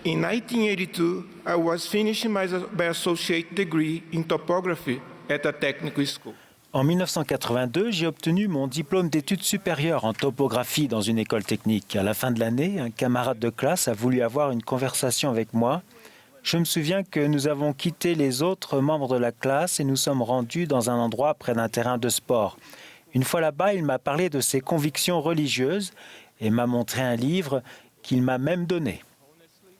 In 1982, I was finishing my associate degree in topography at a technical school. En 1982, j'ai obtenu mon diplôme d'études supérieures en topographie dans une école technique. À la fin de l'année, un camarade de classe a voulu avoir une conversation avec moi. Je me souviens que nous avons quitté les autres membres de la classe et nous sommes rendus dans un endroit près d'un terrain de sport. Une fois là-bas, il m'a parlé de ses convictions religieuses et m'a montré un livre qu'il m'a même donné.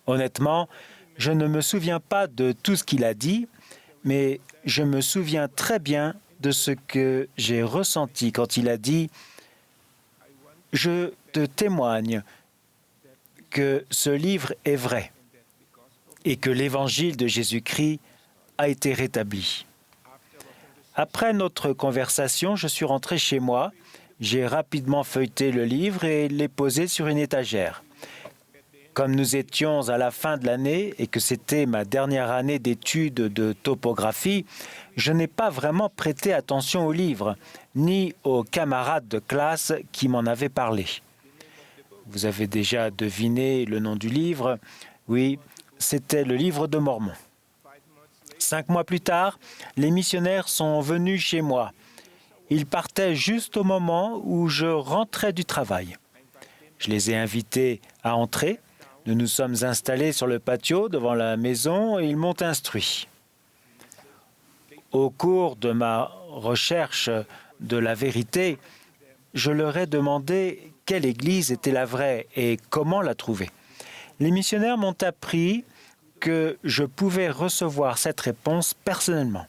Honnêtement, je ne me souviens pas de tout ce qu'il a dit, mais je me souviens très bien de ce que j'ai ressenti quand il a dit « Je te témoigne que ce livre est vrai et que l'évangile de Jésus-Christ a été rétabli. » Après notre conversation, je suis rentré chez moi. J'ai rapidement feuilleté le livre et l'ai posé sur une étagère. Comme nous étions à la fin de l'année et que c'était ma dernière année d'études de topographie, je n'ai pas vraiment prêté attention au livre, ni aux camarades de classe qui m'en avaient parlé. Vous avez déjà deviné le nom du livre. Oui, c'était le livre de Mormon. 5 mois plus tard, les missionnaires sont venus chez moi. Ils partaient juste au moment où je rentrais du travail. Je les ai invités à entrer. Nous nous sommes installés sur le patio devant la maison et ils m'ont instruit. Au cours de ma recherche de la vérité, je leur ai demandé quelle église était la vraie et comment la trouver. Les missionnaires m'ont appris que je pouvais recevoir cette réponse personnellement.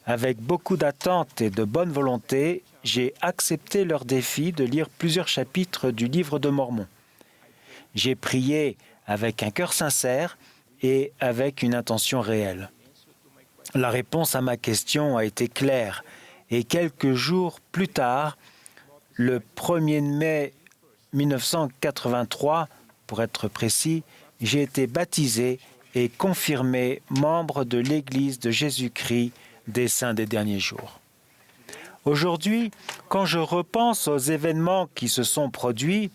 Avec beaucoup d'attente et de bonne volonté, j'ai accepté leur défi de lire plusieurs chapitres du livre de Mormon. J'ai prié avec un cœur sincère et avec une intention réelle. La réponse à ma question a été claire et quelques jours plus tard, le 1er mai 1983, pour être précis, j'ai été baptisé et confirmé membre de l'Église de Jésus-Christ des Saints des derniers jours. Aujourd'hui, quand je repense aux événements qui se sont produits,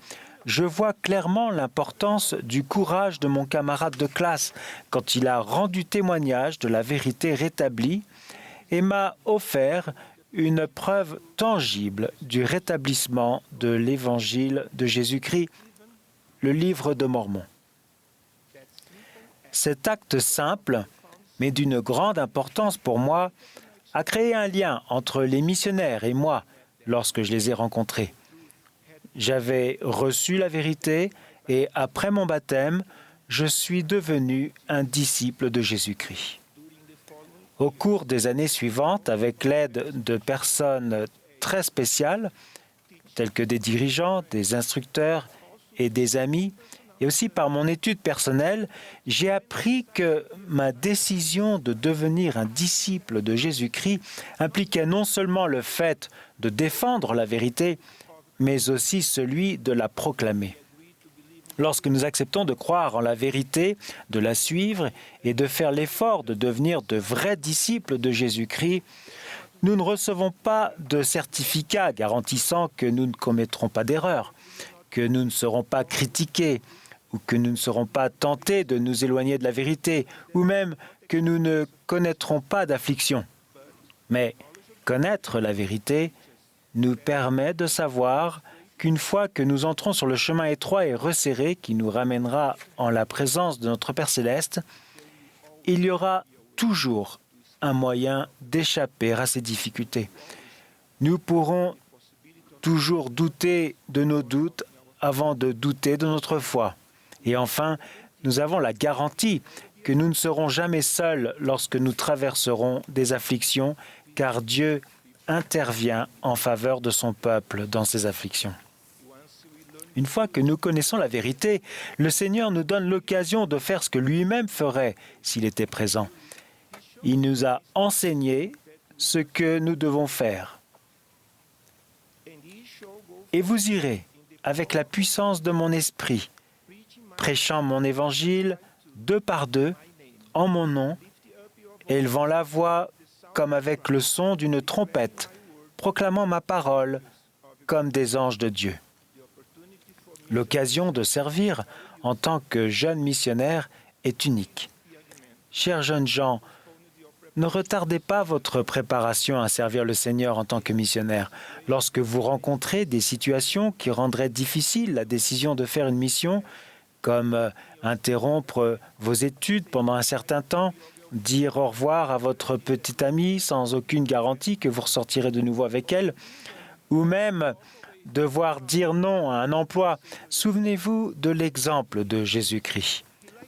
je vois clairement l'importance du courage de mon camarade de classe quand il a rendu témoignage de la vérité rétablie et m'a offert une preuve tangible du rétablissement de l'Évangile de Jésus-Christ, le livre de Mormon. Cet acte simple, mais d'une grande importance pour moi, a créé un lien entre les missionnaires et moi lorsque je les ai rencontrés. J'avais reçu la vérité et après mon baptême, je suis devenu un disciple de Jésus-Christ. Au cours des années suivantes, avec l'aide de personnes très spéciales, telles que des dirigeants, des instructeurs et des amis, et aussi par mon étude personnelle, j'ai appris que ma décision de devenir un disciple de Jésus-Christ impliquait non seulement le fait de défendre la vérité, mais aussi celui de la proclamer. Lorsque nous acceptons de croire en la vérité, de la suivre et de faire l'effort de devenir de vrais disciples de Jésus-Christ, nous ne recevons pas de certificat garantissant que nous ne commettrons pas d'erreurs, que nous ne serons pas critiqués ou que nous ne serons pas tentés de nous éloigner de la vérité ou même que nous ne connaîtrons pas d'affliction. Mais connaître la vérité nous permet de savoir qu'une fois que nous entrons sur le chemin étroit et resserré qui nous ramènera en la présence de notre Père céleste, il y aura toujours un moyen d'échapper à ces difficultés. Nous pourrons toujours douter de nos doutes avant de douter de notre foi. Et enfin, nous avons la garantie que nous ne serons jamais seuls lorsque nous traverserons des afflictions, car Dieu intervient en faveur de son peuple dans ces afflictions. Une fois que nous connaissons la vérité, le Seigneur nous donne l'occasion de faire ce que lui-même ferait s'il était présent. Il nous a enseigné ce que nous devons faire. Et vous irez, avec la puissance de mon esprit, prêchant mon évangile 2 par 2, en mon nom, élevant la voix comme avec le son d'une trompette, proclamant ma parole comme des anges de Dieu. L'occasion de servir en tant que jeune missionnaire est unique. Chers jeunes gens, ne retardez pas votre préparation à servir le Seigneur en tant que missionnaire. Lorsque vous rencontrez des situations qui rendraient difficile la décision de faire une mission, comme interrompre vos études pendant un certain temps, dire au revoir à votre petite amie sans aucune garantie que vous ressortirez de nouveau avec elle, ou même devoir dire non à un emploi, souvenez-vous de l'exemple de Jésus-Christ.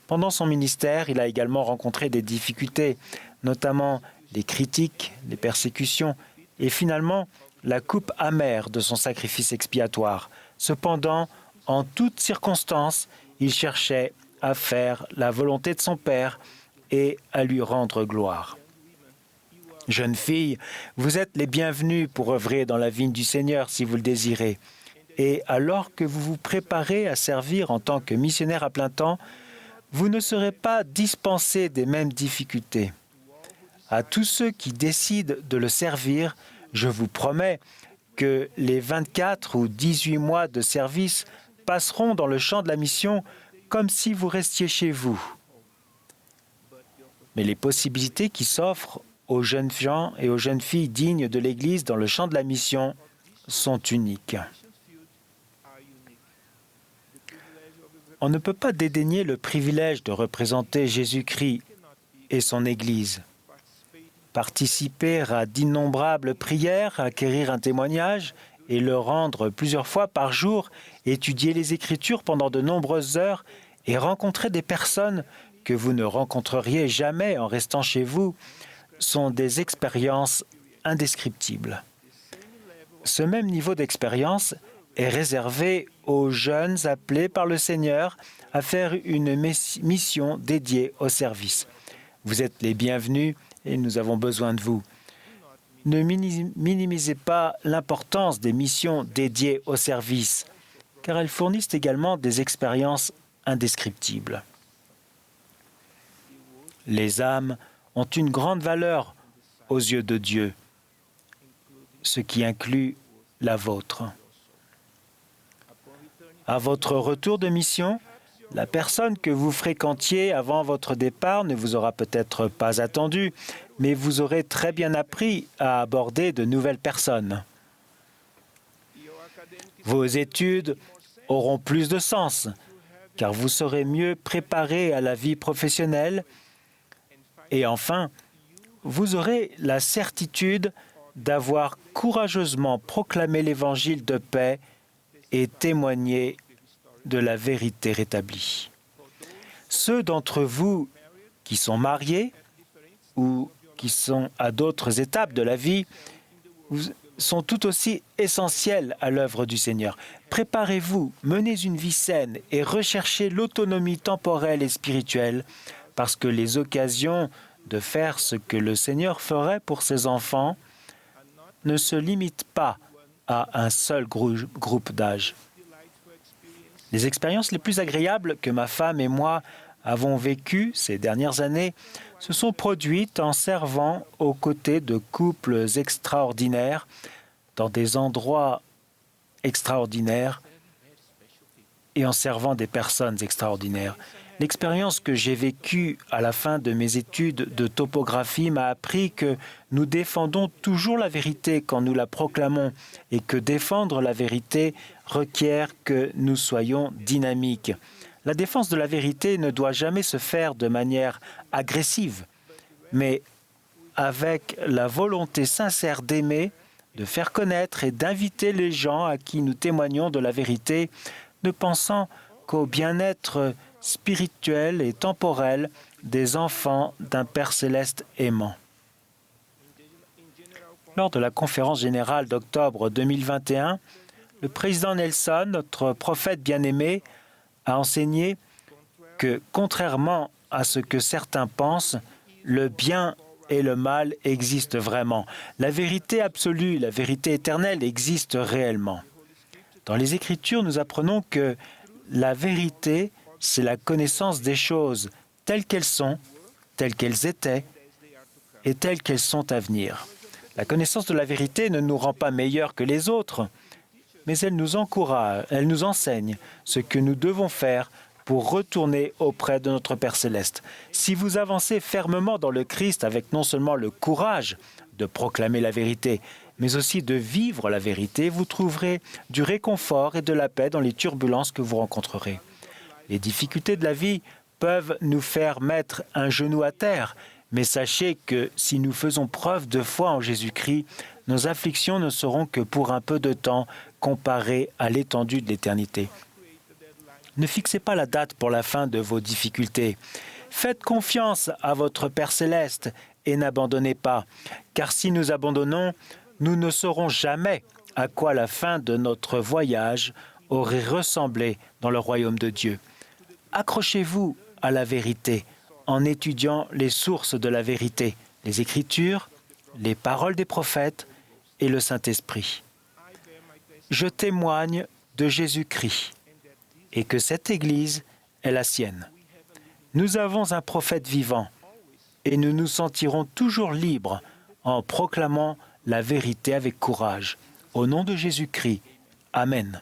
Pendant son ministère, il a également rencontré des difficultés, notamment les critiques, les persécutions et finalement la coupe amère de son sacrifice expiatoire. Cependant, en toutes circonstances, il cherchait à faire la volonté de son Père et à lui rendre gloire. Jeunes filles, vous êtes les bienvenues pour œuvrer dans la vigne du Seigneur si vous le désirez. Et alors que vous vous préparez à servir en tant que missionnaire à plein temps, vous ne serez pas dispensés des mêmes difficultés. À tous ceux qui décident de le servir, je vous promets que les 24 ou 18 mois de service passeront dans le champ de la mission comme si vous restiez chez vous. Mais les possibilités qui s'offrent aux jeunes gens et aux jeunes filles dignes de l'Église dans le champ de la mission sont uniques. On ne peut pas dédaigner le privilège de représenter Jésus-Christ et son Église. Participer à d'innombrables prières, acquérir un témoignage et le rendre plusieurs fois par jour, étudier les Écritures pendant de nombreuses heures et rencontrer des personnes que vous ne rencontreriez jamais en restant chez vous sont des expériences indescriptibles. Ce même niveau d'expérience est réservé aux jeunes appelés par le Seigneur à faire une mission dédiée au service. Vous êtes les bienvenus et nous avons besoin de vous. Ne minimisez pas l'importance des missions dédiées au service, car elles fournissent également des expériences indescriptibles. Les âmes ont une grande valeur aux yeux de Dieu, ce qui inclut la vôtre. À votre retour de mission, la personne que vous fréquentiez avant votre départ ne vous aura peut-être pas attendu, mais vous aurez très bien appris à aborder de nouvelles personnes. Vos études auront plus de sens, car vous serez mieux préparé à la vie professionnelle. Et enfin, vous aurez la certitude d'avoir courageusement proclamé l'évangile de paix et témoigné de la vérité rétablie. Ceux d'entre vous qui sont mariés ou qui sont à d'autres étapes de la vie sont tout aussi essentiels à l'œuvre du Seigneur. Préparez-vous, menez une vie saine et recherchez l'autonomie temporelle et spirituelle parce que les occasions de faire ce que le Seigneur ferait pour ses enfants ne se limitent pas à un seul groupe d'âge. Les expériences les plus agréables que ma femme et moi avons vécues ces dernières années se sont produites en servant aux côtés de couples extraordinaires dans des endroits extraordinaires et en servant des personnes extraordinaires. L'expérience que j'ai vécue à la fin de mes études de topographie m'a appris que nous défendons toujours la vérité quand nous la proclamons et que défendre la vérité requiert que nous soyons dynamiques. La défense de la vérité ne doit jamais se faire de manière agressive, mais avec la volonté sincère d'aimer, de faire connaître et d'inviter les gens à qui nous témoignons de la vérité, ne pensant qu'au bien-être spirituel et temporel des enfants d'un Père céleste aimant. Lors de la conférence générale d'octobre 2021, le président Nelson, notre prophète bien-aimé, a enseigné que, contrairement à ce que certains pensent, le bien et le mal existent vraiment. La vérité absolue, la vérité éternelle existent réellement. Dans les Écritures, nous apprenons que la vérité, c'est la connaissance des choses telles qu'elles sont, telles qu'elles étaient et telles qu'elles sont à venir. La connaissance de la vérité ne nous rend pas meilleurs que les autres, mais elle nous encourage, elle nous enseigne ce que nous devons faire pour retourner auprès de notre Père céleste. Si vous avancez fermement dans le Christ avec non seulement le courage de proclamer la vérité, mais aussi de vivre la vérité, vous trouverez du réconfort et de la paix dans les turbulences que vous rencontrerez. Les difficultés de la vie peuvent nous faire mettre un genou à terre, mais sachez que si nous faisons preuve de foi en Jésus-Christ, nos afflictions ne seront que pour un peu de temps comparées à l'étendue de l'éternité. Ne fixez pas la date pour la fin de vos difficultés. Faites confiance à votre Père céleste et n'abandonnez pas, car si nous abandonnons, nous ne saurons jamais à quoi la fin de notre voyage aurait ressemblé dans le royaume de Dieu. Accrochez-vous à la vérité en étudiant les sources de la vérité, les Écritures, les paroles des prophètes et le Saint-Esprit. Je témoigne de Jésus-Christ et que cette Église est la sienne. Nous avons un prophète vivant et nous nous sentirons toujours libres en proclamant la vérité avec courage. Au nom de Jésus-Christ, Amen.